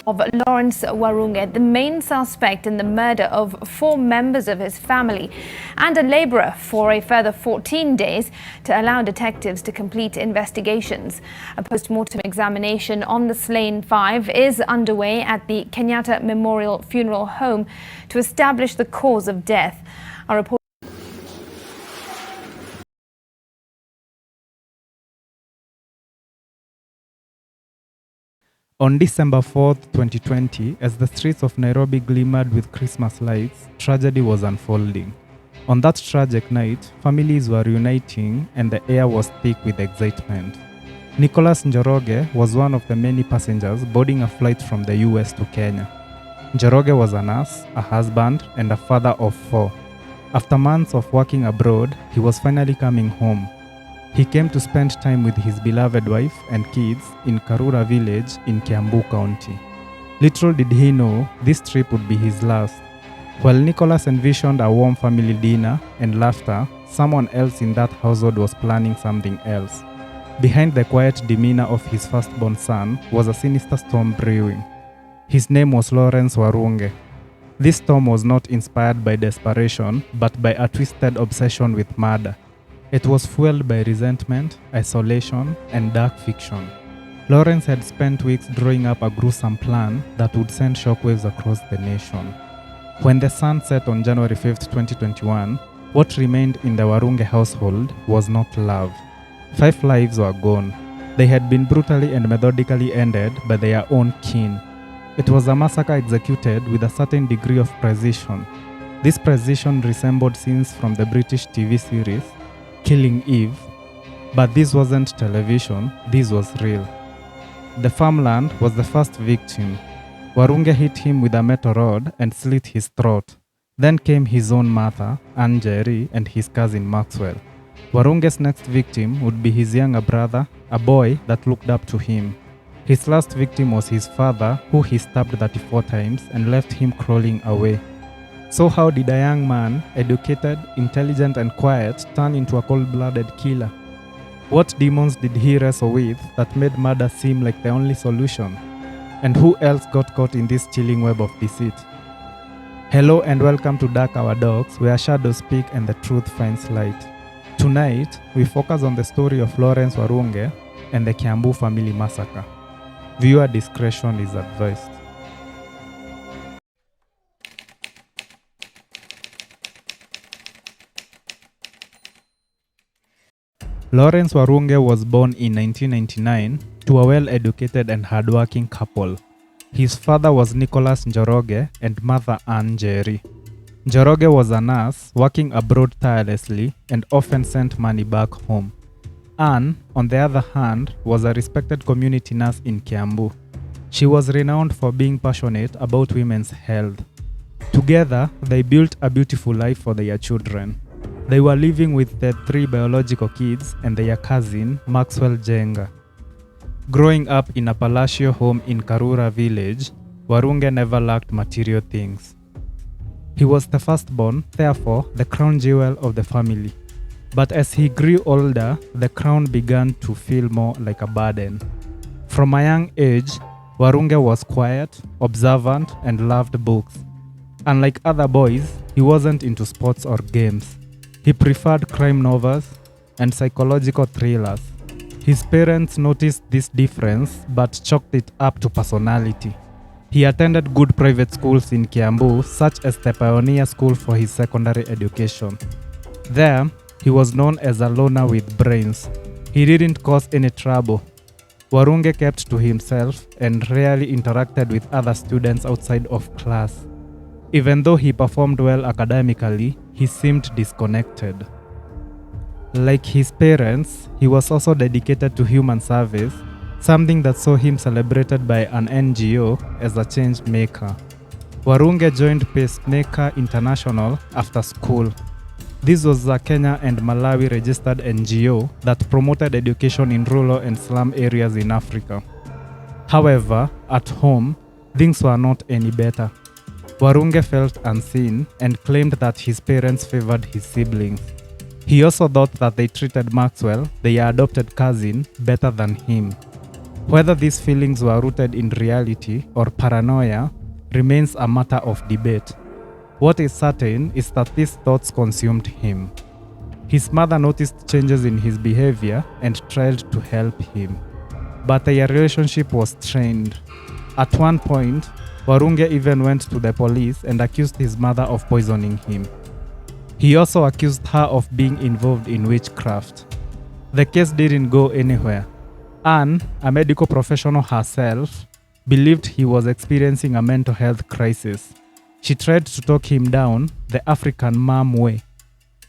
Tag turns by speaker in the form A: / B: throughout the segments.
A: of Lawrence Warunge, the main suspect in the murder of 4 members of his family and a labourer, for a further 14 days to allow detectives to complete investigations. A post-mortem examination on the slain 5 is underway at the Kenyatta Memorial Funeral Home to establish the cause of death. Our report
B: On December 4th, 2020, as the streets of Nairobi glimmered with Christmas lights, tragedy was unfolding. On that tragic night, families were reuniting and the air was thick with excitement. Nicholas Njoroge was one of the many passengers boarding a flight from the US to Kenya. Njoroge was a nurse, a husband, and a father of 4. After months of working abroad, he was finally coming home. He came to spend time with his beloved wife and kids in Karura village in Kiambu County. Little did he know this trip would be his last. While Nicholas envisioned a warm family dinner and laughter, someone else in that household was planning something else. Behind the quiet demeanor of his firstborn son was a sinister storm brewing. His name was Lawrence Warunge. This storm was not inspired by desperation, but by a twisted obsession with murder. It was fueled by resentment, isolation, and dark fiction. Lawrence had spent weeks drawing up a gruesome plan that would send shockwaves across the nation. When the sun set on January 5th, 2021, what remained in the Warunge household was not love. 5 lives were gone. They had been brutally and methodically ended by their own kin. It was a massacre executed with a certain degree of precision. This precision resembled scenes from the British TV series Killing Eve, but this wasn't television, this was real. The farmland was the first victim. Warunge hit him with a metal rod and slit his throat. Then came his own mother, Eerie, and his cousin Maxwell. Warunge's next victim would be his younger brother, a boy that looked up to him. His last victim was his father, who he stabbed 34 times and left him crawling away. So how did a young man, educated, intelligent and quiet, turn into a cold-blooded killer? What demons did he wrestle with that made murder seem like the only solution? And who else got caught in this chilling web of deceit? Hello and welcome to Dark Our Dogs, where shadows speak and the truth finds light. Tonight, we focus on the story of Lawrence Warunge and the Kiambu family massacre. Viewer discretion is advised. Lawrence Warunge was born in 1999 to a well-educated and hardworking couple. His father was Nicholas Njoroge and mother Ann Njeri. Njoroge was a nurse working abroad tirelessly and often sent money back home. Ann, on the other hand, was a respected community nurse in Kiambu. She was renowned for being passionate about women's health. Together, they built a beautiful life for their children. They were living with their 3 biological kids and their cousin, Maxwell Jenga. Growing up in a palatial home in Karura village, Warunge never lacked material things. He was the firstborn, therefore the crown jewel of the family. But as he grew older, the crown began to feel more like a burden. From a young age, Warunge was quiet, observant, and loved books. Unlike other boys, he wasn't into sports or games. He preferred crime novels and psychological thrillers. His parents noticed this difference but chalked it up to personality. He attended good private schools in Kiambu, such as the Pioneer School, for his secondary education. There, he was known as a loner with brains. He didn't cause any trouble. Warunge kept to himself and rarely interacted with other students outside of class. Even though he performed well academically, he seemed disconnected. Like his parents, he was also dedicated to human service, something that saw him celebrated by an NGO as a change maker. Warunge joined Pacemaker International after school. This was a Kenya and Malawi registered NGO that promoted education in rural and slum areas in Africa. However, at home, things were not any better. Warunge felt unseen and claimed that his parents favored his siblings. He also thought that they treated Maxwell, their adopted cousin, better than him. Whether these feelings were rooted in reality or paranoia remains a matter of debate. What is certain is that these thoughts consumed him. His mother noticed changes in his behavior and tried to help him, but their relationship was strained. At one point, Warunge even went to the police and accused his mother of poisoning him. He also accused her of being involved in witchcraft. The case didn't go anywhere. Anne, a medical professional herself, believed he was experiencing a mental health crisis. She tried to talk him down the African mom way.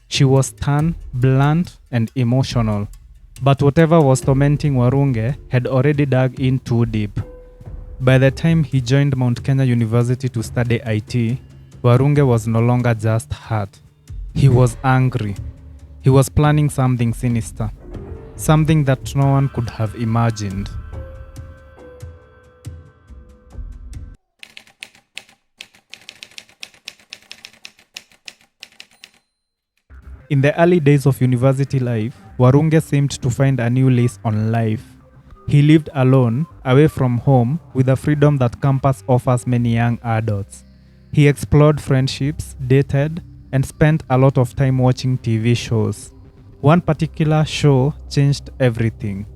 B: She was stern, blunt, and emotional. But whatever was tormenting Warunge had already dug in too deep. By the time he joined Mount Kenya University to study IT, Warunge was no longer just hurt. He was angry. He was planning something sinister. Something that no one could have imagined. In the early days of university life, Warunge seemed to find a new lease on life. He lived alone, away from home, with the freedom that campus offers many young adults. He explored friendships, dated, and spent a lot of time watching TV shows. One particular show changed everything.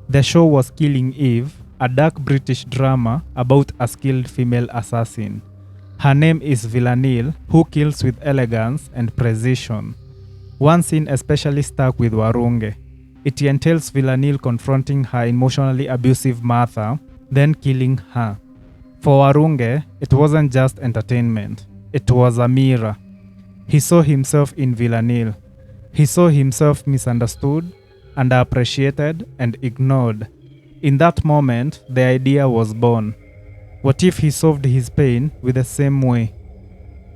B: The show was Killing Eve, a dark British drama about a skilled female assassin. Her name is Villanelle, who kills with elegance and precision. One scene especially stuck with Warunge. It entails Villanelle confronting her emotionally abusive Martha, then killing her. For Warunge, it wasn't just entertainment. It was a mirror. He saw himself in Villanelle. He saw himself misunderstood, underappreciated, and ignored. In that moment, the idea was born. What if he solved his pain with the same way?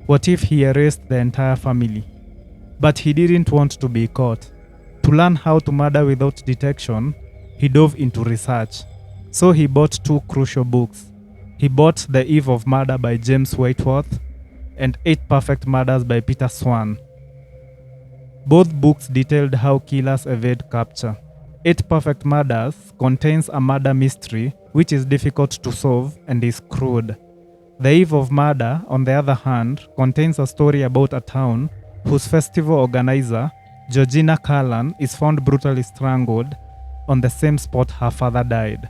B: What if he erased the entire family? But he didn't want to be caught. To learn how to murder without detection, he dove into research. So he bought two crucial books. He bought The Eve of Murder by James Whiteworth and 8 Perfect Murders by Peter Swan. Both books detailed how killers evade capture. 8 Perfect Murders contains a murder mystery which is difficult to solve and is crude. The Eve of Murder, on the other hand, contains a story about a town whose festival organizer, Georgina Callan, is found brutally strangled on the same spot her father died.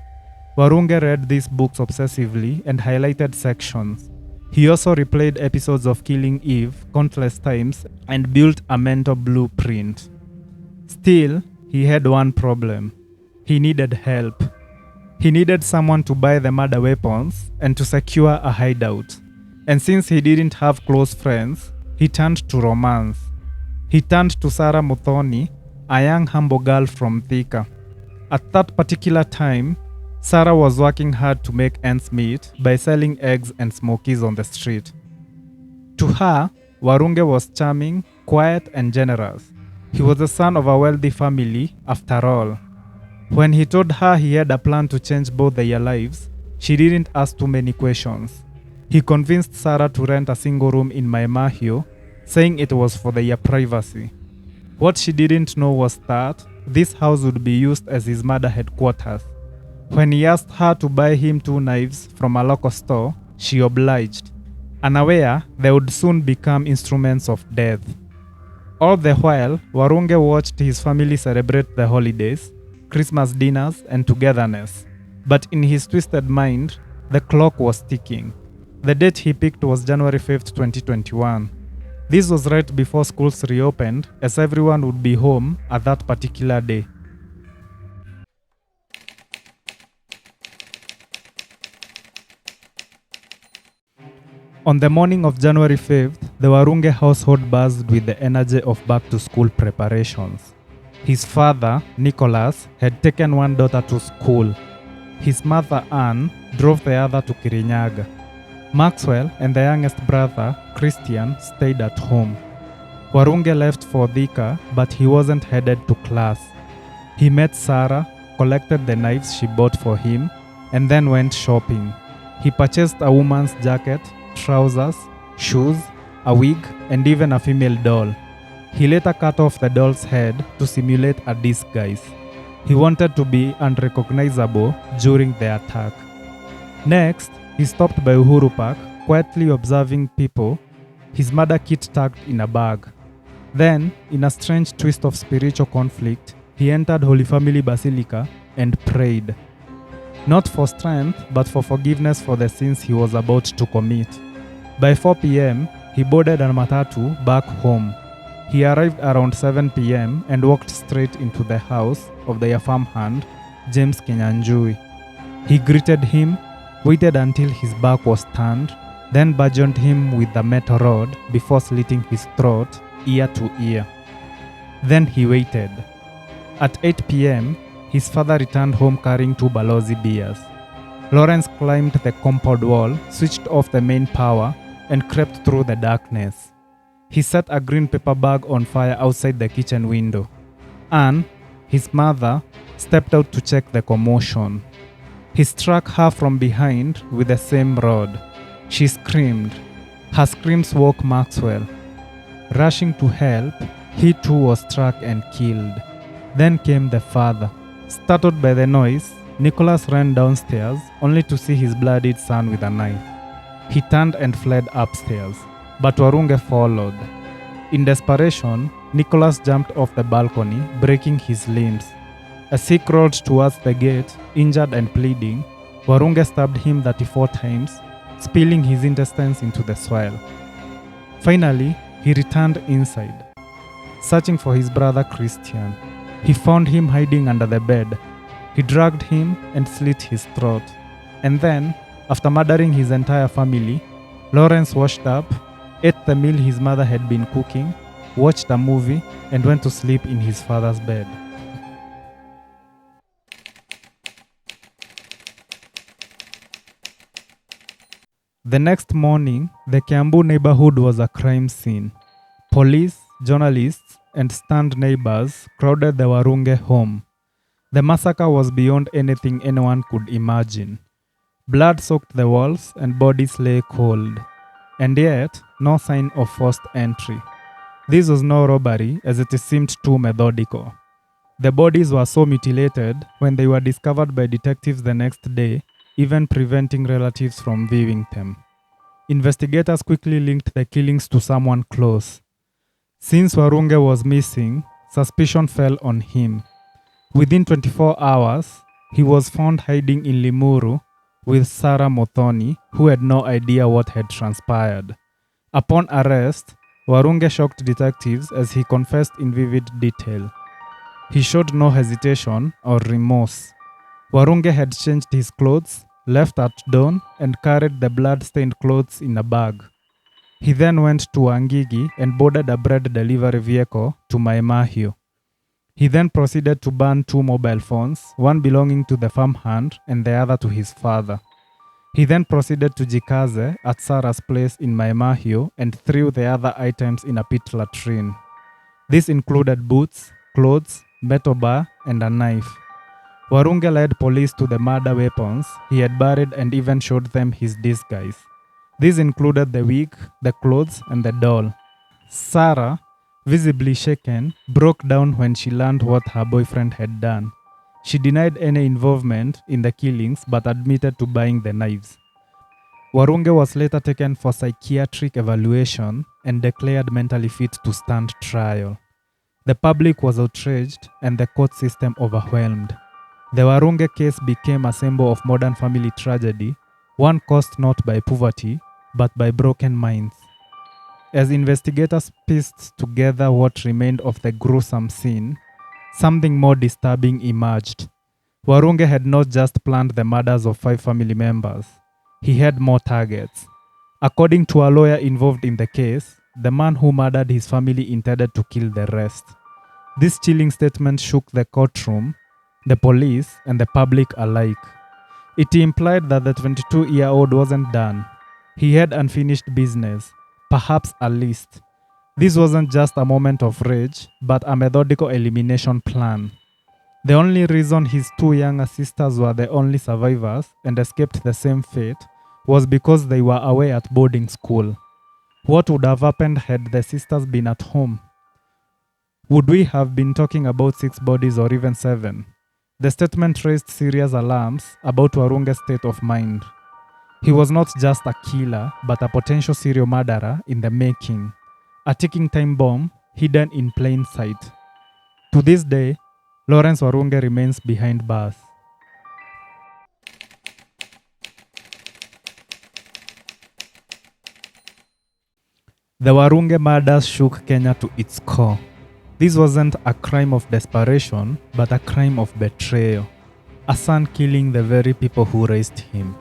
B: Warunge read these books obsessively and highlighted sections. He also replayed episodes of Killing Eve countless times and built a mental blueprint. Still, he had one problem. He needed help. He needed someone to buy the murder weapons and to secure a hideout. And since he didn't have close friends, he turned to romance. He turned to Sarah Muthoni, a young humble girl from Thika. At that particular time, Sarah was working hard to make ends meet by selling eggs and smokies on the street. To her, Warunge was charming, quiet, and generous. He was the son of a wealthy family, after all. When he told her he had a plan to change both their lives, she didn't ask too many questions. He convinced Sarah to rent a single room in Maimahio, saying it was for their privacy. What she didn't know was that this house would be used as his murder headquarters. When he asked her to buy him 2 knives from a local store, she obliged, unaware they would soon become instruments of death. All the while, Warunge watched his family celebrate the holidays, Christmas dinners, and togetherness. But in his twisted mind, the clock was ticking. The date he picked was January 5th, 2021. This was right before schools reopened, as everyone would be home at that particular day. On the morning of January 5th, the Warunge household buzzed with the energy of back-to-school preparations. His father, Nicholas, had taken one daughter to school. His mother, Anne, drove the other to Kirinyaga. Maxwell and the youngest brother, Christian, stayed at home. Warunge left for Thika, but he wasn't headed to class. He met Sarah, collected the knives she bought for him, and then went shopping. He purchased a woman's jacket, trousers, shoes, a wig, and even a female doll. He later cut off the doll's head to simulate a disguise. He wanted to be unrecognizable during the attack. Next, he stopped by Uhuru Park, quietly observing people, his murder kit tucked in a bag. Then, in a strange twist of spiritual conflict, he entered Holy Family Basilica and prayed. Not for strength, but for forgiveness for the sins he was about to commit. By 4 p.m., he boarded a matatu back home. He arrived around 7 p.m. and walked straight into the house of the farmhand, James Kinyanjui. He greeted him, waited until his back was turned, then bludgeoned him with the metal rod before slitting his throat ear to ear. Then he waited. At 8 p.m., his father returned home carrying 2 Balozi beers. Lawrence climbed the compound wall, switched off the main power, and crept through the darkness. He set a green paper bag on fire outside the kitchen window. Anne, his mother, stepped out to check the commotion. He struck her from behind with the same rod. She screamed. Her screams woke Maxwell. Rushing to help, he too was struck and killed. Then came the father. Startled by the noise, Nicholas ran downstairs only to see his bloodied son with a knife. He turned and fled upstairs, but Warunge followed. In desperation, Nicholas jumped off the balcony, breaking his limbs. As he crawled towards the gate, injured and bleeding, Warunge stabbed him 34 times, spilling his intestines into the soil. Finally, he returned inside, searching for his brother Christian. He found him hiding under the bed. He dragged him and slit his throat. And then, after murdering his entire family, Lawrence washed up, ate the meal his mother had been cooking, watched a movie, and went to sleep in his father's bed. The next morning, the Kiambu neighborhood was a crime scene. Police, journalists, and stunned neighbors crowded the Warunge home. The massacre was beyond anything anyone could imagine. Blood soaked the walls and bodies lay cold. And yet, no sign of forced entry. This was no robbery, as it seemed too methodical. The bodies were so mutilated when they were discovered by detectives the next day, even preventing relatives from viewing them. Investigators quickly linked the killings to someone close. Since Warunge was missing, suspicion fell on him. Within 24 hours, he was found hiding in Limuru with Sarah Mothoni, who had no idea what had transpired. Upon arrest, Warunge shocked detectives as he confessed in vivid detail. He showed no hesitation or remorse. Warunge had changed his clothes, left at dawn, and carried the blood-stained clothes in a bag. He then went to Wangigi and boarded a bread delivery vehicle to Maimahio. He then proceeded to burn 2 mobile phones, one belonging to the farmhand and the other to his father. He then proceeded to Jikaze at Sarah's place in Maimahio and threw the other items in a pit latrine. This included boots, clothes, metal bar, and a knife. Warunge led police to the murder weapons he had buried and even showed them his disguise. These included the wig, the clothes, and the doll. Sarah, visibly shaken, broke down when she learned what her boyfriend had done. She denied any involvement in the killings but admitted to buying the knives. Warunge was later taken for psychiatric evaluation and declared mentally fit to stand trial. The public was outraged and the court system overwhelmed. The Warunge case became a symbol of modern family tragedy, one caused not by poverty, but by broken minds. As investigators pieced together what remained of the gruesome scene, something more disturbing emerged. Warunge had not just planned the murders of 5 family members. He had more targets. According to a lawyer involved in the case, the man who murdered his family intended to kill the rest. This chilling statement shook the courtroom, the police, and the public alike. It implied that the 22-year-old wasn't done. He had unfinished business, perhaps a list. This wasn't just a moment of rage, but a methodical elimination plan. The only reason his 2 younger sisters were the only survivors and escaped the same fate was because they were away at boarding school. What would have happened had the sisters been at home? Would we have been talking about 6 bodies or even 7? The statement raised serious alarms about Warunge's state of mind. He was not just a killer, but a potential serial murderer in the making, a ticking time bomb hidden in plain sight. To this day, Lawrence Warunge remains behind bars. The Warunge murders shook Kenya to its core. This wasn't a crime of desperation, but a crime of betrayal. A son killing the very people who raised him.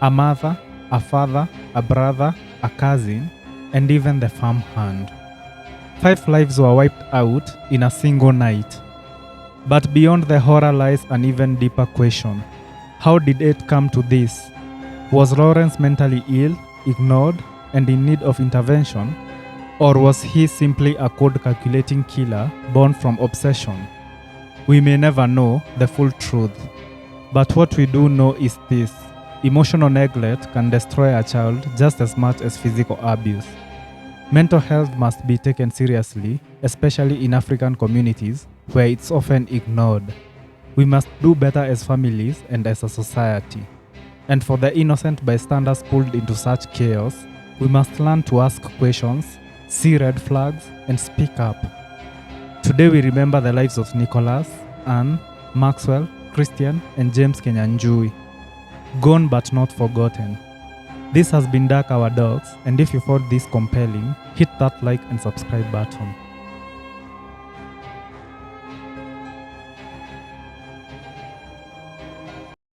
B: A mother, a father, a brother, a cousin, and even the farmhand. 5 lives were wiped out in a single night. But beyond the horror lies an even deeper question. How did it come to this? Was Lawrence mentally ill, ignored, and in need of intervention? Or was he simply a cold calculating killer born from obsession? We may never know the full truth. But what we do know is this: emotional neglect can destroy a child just as much as physical abuse. Mental health must be taken seriously, especially in African communities where it's often ignored. We must do better as families and as a society. And for the innocent bystanders pulled into such chaos, we must learn to ask questions, see red flags, and speak up. Today we remember the lives of Nicholas, Anne, Maxwell, Christian, and James Kenyanjui. Gone but not forgotten. This has been Dark Our Dogs, and if you found this compelling, hit that like and subscribe button.